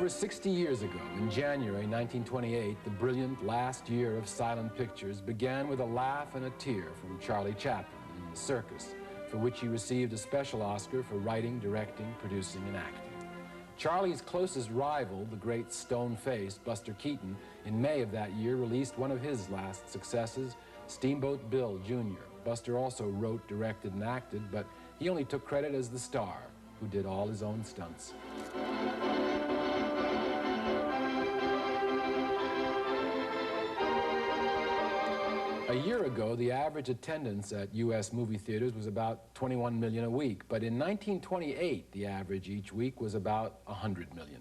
Over 60 years ago, in January 1928, the brilliant last year of silent pictures began with a laugh and a tear from Charlie Chaplin in The Circus, for which he received a special Oscar for writing, directing, producing, and acting. Charlie's closest rival, the great stone-faced Buster Keaton, in May of that year released one of his last successes, Steamboat Bill, Jr. Buster also wrote, directed, and acted, but he only took credit as the star, who did all his own stunts. A year ago, the average attendance at U.S. movie theaters was about 21 million a week, but in 1928, the average each week was about 100 million.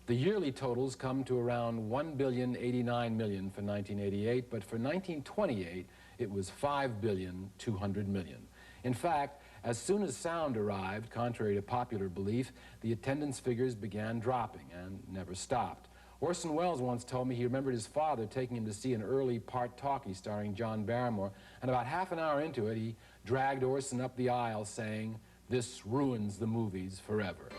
The yearly totals come to around 1,089,000,000 for 1988, but for 1928, it was 5,200,000,000. In fact, as soon as sound arrived, contrary to popular belief, the attendance figures began dropping and never stopped. Orson Welles once told me he remembered his father taking him to see an early part talkie starring John Barrymore, and about half an hour into it, he dragged Orson up the aisle saying, "This ruins the movies forever."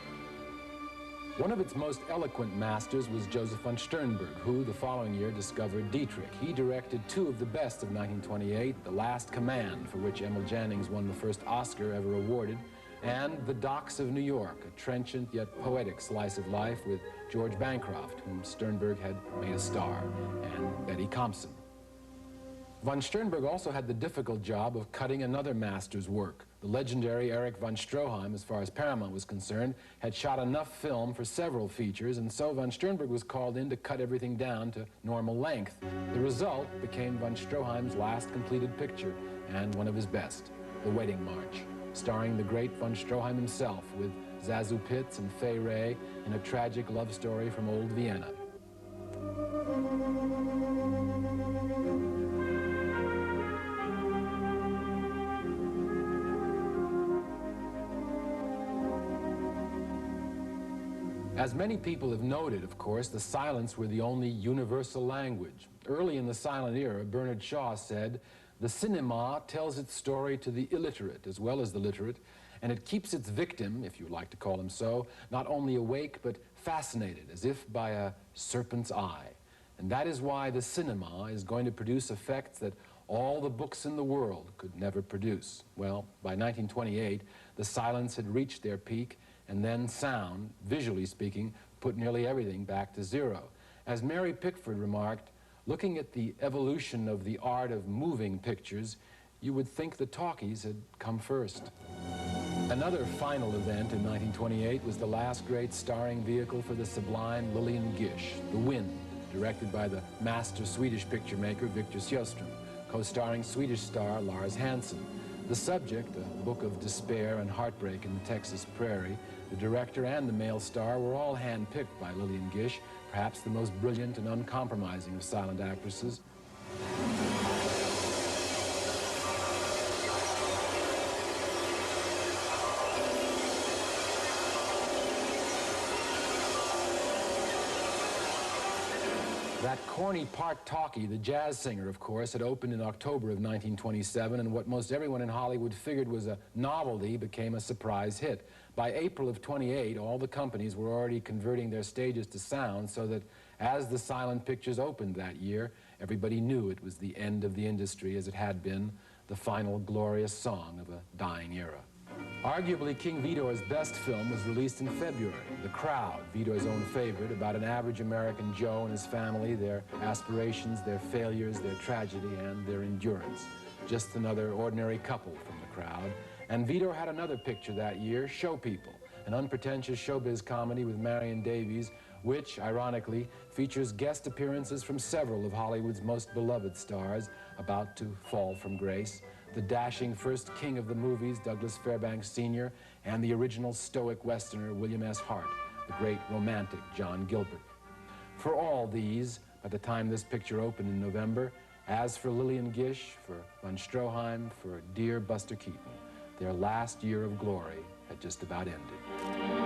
One of its most eloquent masters was Joseph von Sternberg, who the following year discovered Dietrich. He directed two of the best of 1928, The Last Command, for which Emil Jannings won the first Oscar ever awarded, and The Docks of New York, a trenchant yet poetic slice of life with George Bancroft, whom Sternberg had made a star, and Betty Compson. Von Sternberg also had the difficult job of cutting another master's work. The legendary Erich von Stroheim, as far as Paramount was concerned, had shot enough film for several features, and so von Sternberg was called in to cut everything down to normal length. The result became von Stroheim's last completed picture, and one of his best, The Wedding March, starring the great von Stroheim himself, with Zazu Pitts and Fay Wray in a tragic love story from old Vienna. As many people have noted, of course, the silents were the only universal language. Early in the silent era, Bernard Shaw said, "The cinema tells its story to the illiterate as well as the literate, and it keeps its victim, if you like to call him so, not only awake but fascinated, as if by a serpent's eye. And that is why the cinema is going to produce effects that all the books in the world could never produce." Well, by 1928, the silents had reached their peak, and then sound, visually speaking, put nearly everything back to zero. As Mary Pickford remarked, looking at the evolution of the art of moving pictures, you would think the talkies had come first. Another final event in 1928 was the last great starring vehicle for the sublime Lillian Gish, The Wind, directed by the master Swedish picture maker Victor Sjöström, co-starring Swedish star Lars Hansen. The subject, a book of despair and heartbreak in the Texas prairie, the director and the male star were all hand-picked by Lillian Gish, perhaps the most brilliant and uncompromising of silent actresses. That corny part talkie, the jazz singer, of course, had opened in October of 1927, and what most everyone in Hollywood figured was a novelty became a surprise hit. By April of 28, all the companies were already converting their stages to sound, so that as the silent pictures opened that year, everybody knew it was the end of the industry as it had been, the final glorious song of a dying era. Arguably, King Vidor's best film was released in February, The Crowd, Vidor's own favorite, about an average American Joe and his family, their aspirations, their failures, their tragedy, and their endurance. Just another ordinary couple from The Crowd. And Vidor had another picture that year, Show People, an unpretentious showbiz comedy with Marion Davies, which, ironically, features guest appearances from several of Hollywood's most beloved stars about to fall from grace. The dashing first king of the movies, Douglas Fairbanks Sr., and the original stoic Westerner, William S. Hart, the great romantic John Gilbert. For all these, by the time this picture opened in November, as for Lillian Gish, for von Stroheim, for dear Buster Keaton, their last year of glory had just about ended.